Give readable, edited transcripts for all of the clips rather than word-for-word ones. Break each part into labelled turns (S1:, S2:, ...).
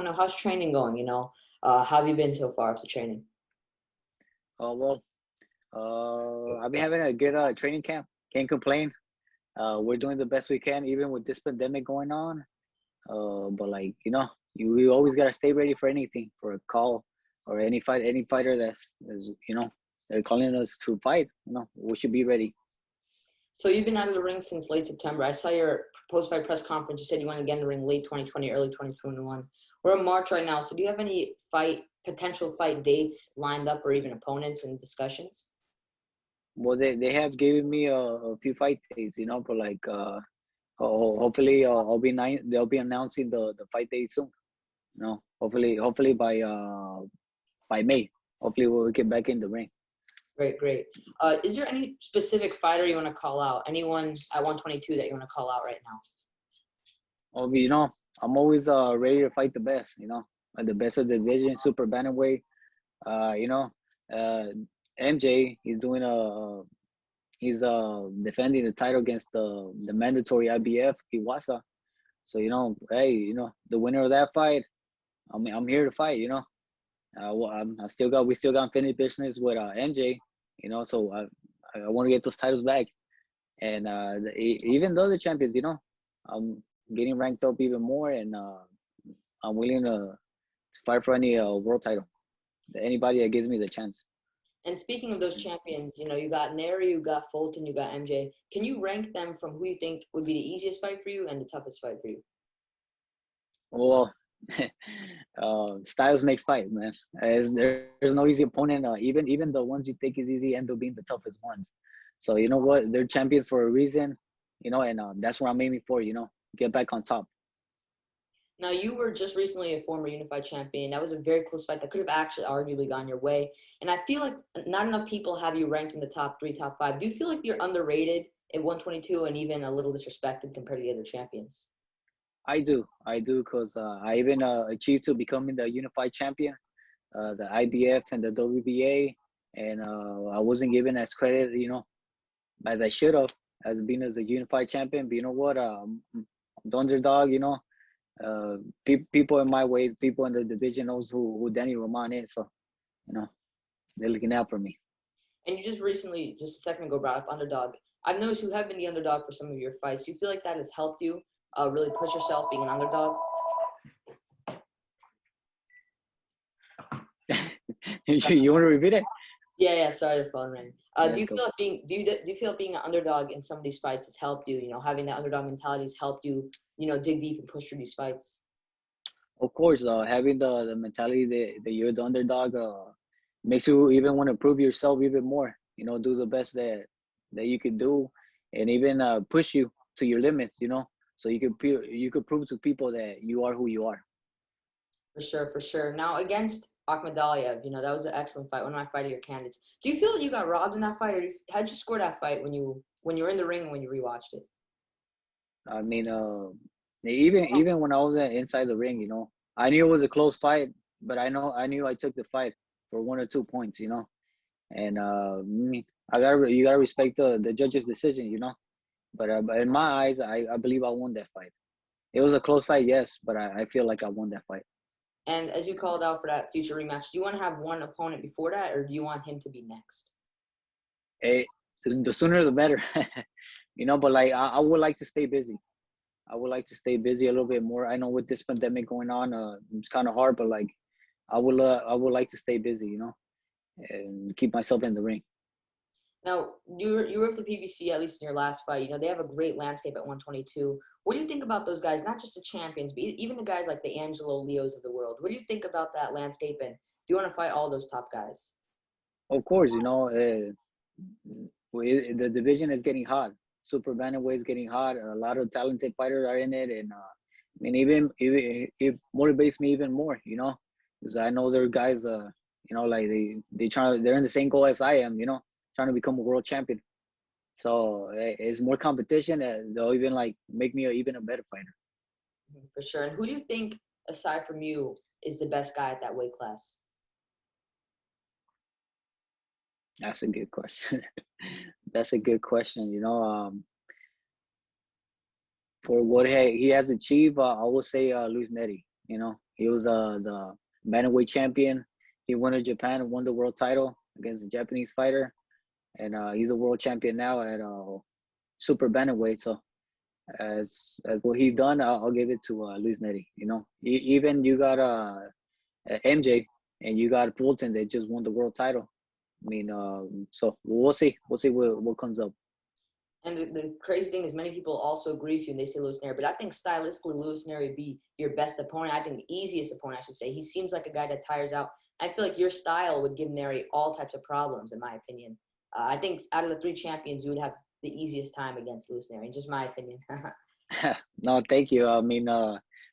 S1: want to know how's training going. How have you been so far up to training?
S2: Well, I've been having a good training camp. Can't complain. We're doing the best we can, even with this pandemic going on. But like we always gotta stay ready for anything, for a call or any fighter that's they're calling us to fight. We should be ready.
S1: So you've been out of the ring since late September. I saw your post-fight press conference. You said you want to get in the ring late 2020, early 2021. We're in March right now. So do you have any potential fight dates lined up or even opponents and discussions?
S2: Well, they have given me a few fight days, but like hopefully they'll be announcing the fight date soon. Hopefully by May. Hopefully we'll get back in the ring.
S1: Great. Is there any specific fighter you want to call out? Anyone at 122 that you want to call out right now?
S2: Oh, I'm always ready to fight the best. The best of the division, super bantamweight. MJ, he's defending the title against the mandatory IBF Iwasa. So hey, the winner of that fight, I'm here to fight. We still got unfinished business with MJ. So I want to get those titles back. And even though the champions, I'm getting ranked up even more, and I'm willing to fight for any world title. Anybody that gives me the chance.
S1: And speaking of those champions, you got Neri, you got Fulton, you got MJ. Can you rank them from who you think would be the easiest fight for you and the toughest fight for you?
S2: Well, styles makes fight, man. There's no easy opponent. Even the ones you think is easy end up being the toughest ones. So you know what? They're champions for a reason, and that's where I'm aiming for. Get back on top.
S1: Now, you were just recently a former unified champion. That was a very close fight that could have actually arguably gone your way. And I feel like not enough people have you ranked in the top 3, top 5. Do you feel like you're underrated at 122 and even a little disrespected compared to the other champions?
S2: I do, because I even achieved to becoming the unified champion, the IBF and the WBA, and I wasn't given as credit, as I should have, as being as a unified champion. But you know what? The underdog, people in my weight, people in the division knows who Danny Roman is, so they're looking out for me.
S1: And you just recently, just a second ago, brought up Underdog. I've noticed you have been the underdog for some of your fights. Do you feel like that has helped you really push yourself being an underdog?
S2: You want to repeat it?
S1: Yeah. Sorry, the phone rang. Do you feel like being an underdog in some of these fights has helped you? Having that underdog mentality has helped you, dig deep and push through these fights.
S2: Of course, having the mentality that you're the underdog makes you even want to prove yourself even more. Do the best that you could do, and even push you to your limits. So you could prove to people that you are who you are.
S1: For sure. Now against Akhmadaliev, that was an excellent fight. One of my fight of your candidates. Do you feel that you got robbed in that fight, or how'd you score that fight when you were in the ring and when you rewatched it?
S2: I mean, even when I was inside the ring, I knew it was a close fight, but I knew I took the fight for 1 or 2 points, and you gotta respect the judge's decision, But in my eyes, I believe I won that fight. It was a close fight, yes, but I feel like I won that fight.
S1: And as you called out for that future rematch, do you want to have one opponent before that, or do you want him to be next?
S2: The sooner the better, But like I would like to stay busy. I would like to stay busy a little bit more. I know with this pandemic going on, it's kind of hard, but like I would like to stay busy, and keep myself in the ring.
S1: Now, you were with the PBC, at least in your last fight. They have a great landscape at 122. What do you think about those guys, not just the champions, but even the guys like the Angelo Leos of the world? What do you think about that landscape, and do you want to fight all those top guys?
S2: Of course, the division is getting hot. Super bantamweight is getting hot. A lot of talented fighters are in it, and even it motivates me even more, because I know there are guys, like they're in the same goal as I am, trying to become a world champion. So it's more competition, and they'll even like make me even a better fighter.
S1: For sure. And who do you think, aside from you, is the best guy at that weight class?
S2: That's a good question. That's a good question. For what he has achieved, I would say Luis Neri. He was the bantamweight champion. He went to Japan and won the world title against a Japanese fighter, and he's a world champion now at super bantamweight. So as what he done, I'll give it to Luis Neri. You know, even you got MJ and you got Fulton that just won the world title. I mean, so we'll see. We'll see what comes up.
S1: And the crazy thing is, many people also agree with you and they say Lewis Neri, but I think stylistically, Lewis Neri would be your best opponent. I think the easiest opponent, I should say. He seems like a guy that tires out. I feel like your style would give Neri all types of problems, in my opinion. I think out of the three champions, you would have the easiest time against Lewis Neri, in just my opinion.
S2: No, thank you. I mean,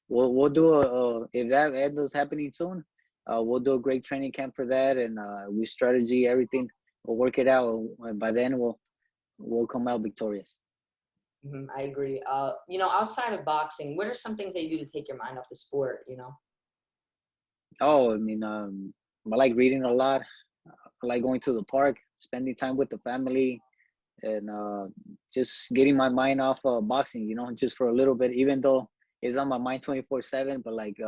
S2: we'll do if that ends up happening soon, we'll do a great training camp for that, and we strategy everything. We'll work it out, and by then we'll come out victorious.
S1: I agree. Outside of boxing, what are some things that you do to take your mind off the sport?
S2: Oh, I mean, I like reading a lot. I like going to the park, spending time with the family, and just getting my mind off boxing. You know, just for a little bit, even though it's on my mind 24/7. But like,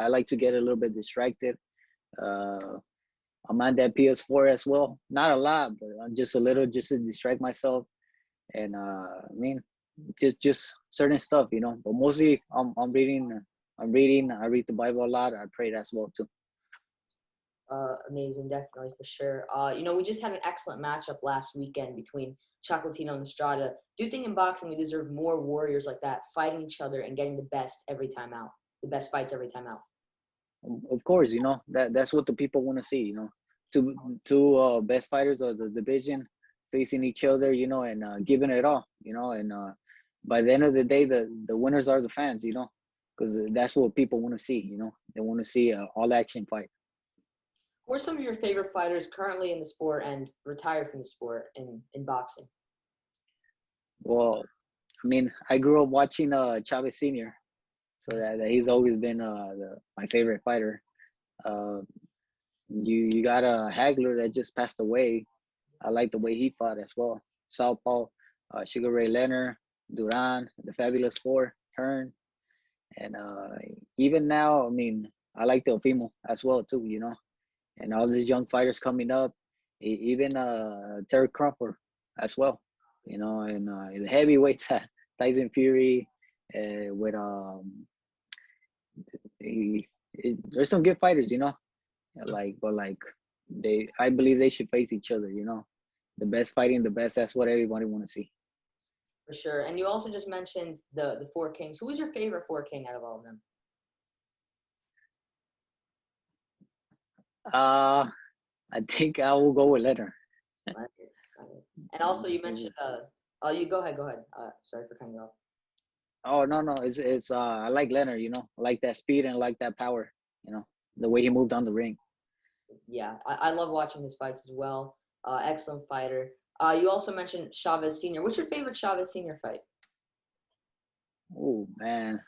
S2: I like to get a little bit distracted. Uh, I'm on that PS4 as well. Not a lot, but I'm just a little, just to distract myself. And I mean, just certain stuff, you know. But mostly, I'm reading. I'm reading. I read the Bible a lot. I pray as well too.
S1: Amazing, definitely for sure. We just had an excellent matchup last weekend between Chocolatino and Estrada. Do you think in boxing we deserve more warriors like that, fighting each other and getting the best every time out, the best fights every time out?
S2: Of course, you know that's what the people want to see. You know, two best fighters of the division facing each other. You know, and giving it all. You know, and by the end of the day, the winners are the fans. You know, because that's what people want to see. You know, they want to see all action fight.
S1: Who are some of your favorite fighters currently in the sport and retired from the sport in boxing?
S2: Well, I mean, I grew up watching Chavez Senior, so that he's always been my favorite fighter. Uh, you got a Hagler that just passed away. I like the way he fought as well. Southpaw, Sugar Ray Leonard, Duran, the Fabulous Four, Hearn, and even now, I mean, I like Teofimo as well too. You know, and all these young fighters coming up, even Terry Crawford as well. You know, and the heavyweights, Tyson Fury, with there's some good fighters. You know, but like I believe they should face each other. You know, the best fighting the best. That's what everybody want to see.
S1: For sure. And you also just mentioned the four kings. Who is your favorite four king out of all of them?
S2: Uh, I think I will go with Leonard.
S1: Leonard. And also you mentioned oh, you go ahead, go ahead. Sorry for cutting you off.
S2: Oh no, it's I like Leonard. You know, I like that speed and I like that power. You know, the way he moved down the ring.
S1: Yeah, I love watching his fights as well. Excellent fighter. You also mentioned Chavez Senior. What's your favorite Chavez Senior fight?
S2: Oh man,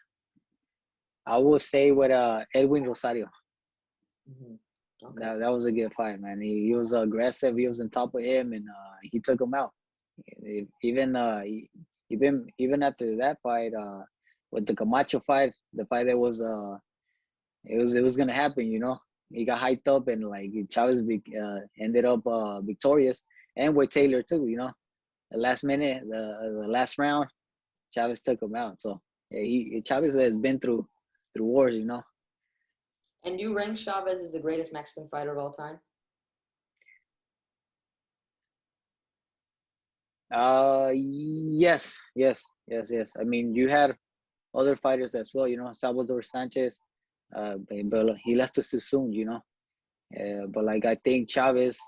S2: I will stay with Edwin Rosario.
S1: Hmm. Okay.
S2: That was a good fight, man. He was aggressive. He was on top of him, and he took him out. Even even after that fight, with the Camacho fight, the fight that was it was gonna happen. You know, he got hyped up, and like Chavez ended up victorious, and with Taylor too. You know, the last minute, the last round, Chavez took him out. So yeah, Chavez has been through wars. You know.
S1: And you rank Chavez as the greatest Mexican fighter of all time?
S2: Yes. I mean, you had other fighters as well. You know, Salvador Sanchez, but he left us too soon. You know, but like I think Chavez,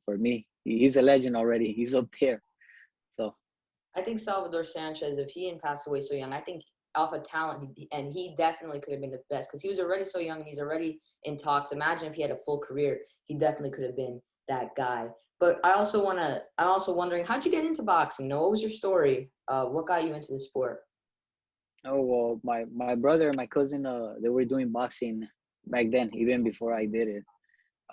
S2: for me, he's a legend already. He's up there. So
S1: I think Salvador Sanchez, if he hadn't passed away so young, I think alpha talent, and he definitely could have been the best because he was already so young and he's already in talks. Imagine if he had a full career, he definitely could have been that guy. But I'm also wondering, how'd you get into boxing? What was your story? What got you into the sport?
S2: oh well, my brother and my cousin, they were doing boxing back then, even before I did it.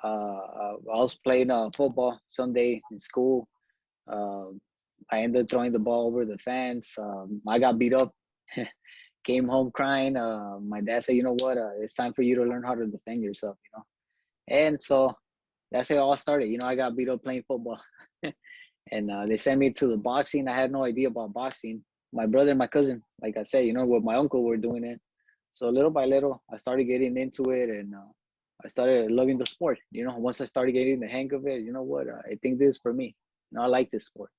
S2: I was playing football Sunday in school. Uh, I ended up throwing the ball over the fence. I got beat up, came home crying. My dad said, you know what? It's time for you to learn how to defend yourself. And so that's how it all started. I got beat up playing football, and they sent me to the boxing. I had no idea about boxing. My brother and my cousin, like I said, with my uncle were doing it. So little by little, I started getting into it, and I started loving the sport. Once I started getting the hang of it, you know what? I think this is for me. I like this sport.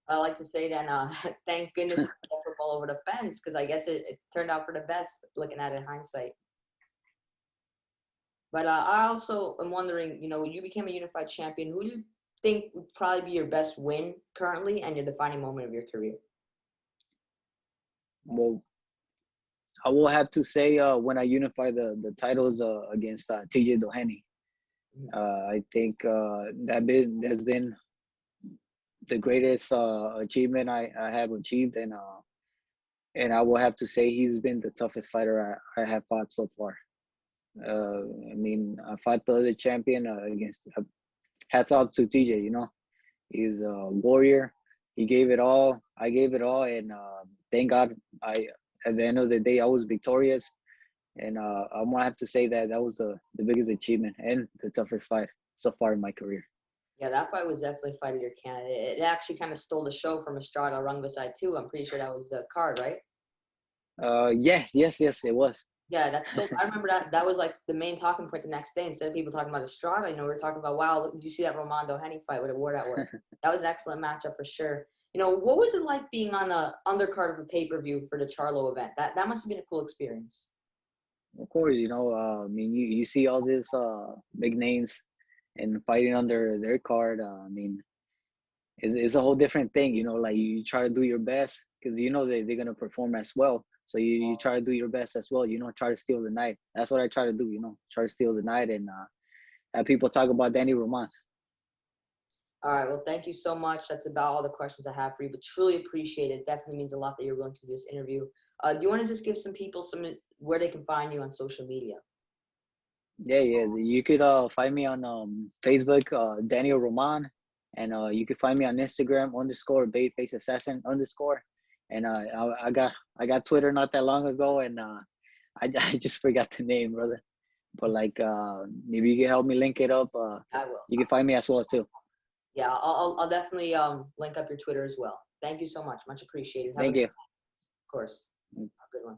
S1: I like to say that thank goodness you put that football over the fence, because I guess it turned out for the best looking at it in hindsight. But I also am wondering, you became a unified champion. Who do you think would probably be your best win currently and your defining moment of your career?
S2: Well, I will have to say when I unify the titles against TJ Doheny. I think that's been the greatest achievement I have achieved, and I will have to say he's been the toughest fighter I have fought so far. I fought the other champion against. Hats off to TJ. He's a warrior. He gave it all. I gave it all, and thank God, at the end of the day, I was victorious. And I'm gonna have to say that was the biggest achievement and the toughest fight so far in my career.
S1: Yeah, that fight was definitely fight of your candidate. It actually kind of stole the show from Estrada Rungvisai too. I'm pretty sure that was the card, right?
S2: Yes, it was.
S1: Yeah, that's still. I remember that was like the main talking point the next day. Instead of people talking about Estrada, we were talking about, wow, did you see that Romando Henny fight? What a war that was. That was an excellent matchup for sure. What was it like being on the undercard of a pay-per-view for the Charlo event? That must have been a cool experience.
S2: Of course, you see all these big names and fighting under their card. It's a whole different thing. Like you try to do your best because they're gonna perform as well. So you try to do your best as well. Try to steal the night. That's what I try to do. Try to steal the night and have people talk about Danny Roman.
S1: All right. Well, thank you so much. That's about all the questions I have for you, but truly appreciate it. Definitely means a lot that you're willing to do this interview. Do you want to just give some people where they can find you on social media?
S2: Yeah. You could find me on Facebook, Daniel Roman, and you could find me on Instagram _Babyface Assassin _ and I got Twitter not that long ago, and I just forgot the name, brother. But like maybe you can help me link it up.
S1: I will.
S2: You can find me as well too.
S1: Yeah, I'll definitely link up your Twitter as well. Thank you so much. Much appreciated. Have a
S2: Thank
S1: good
S2: you.
S1: night. Of course. Have a good one.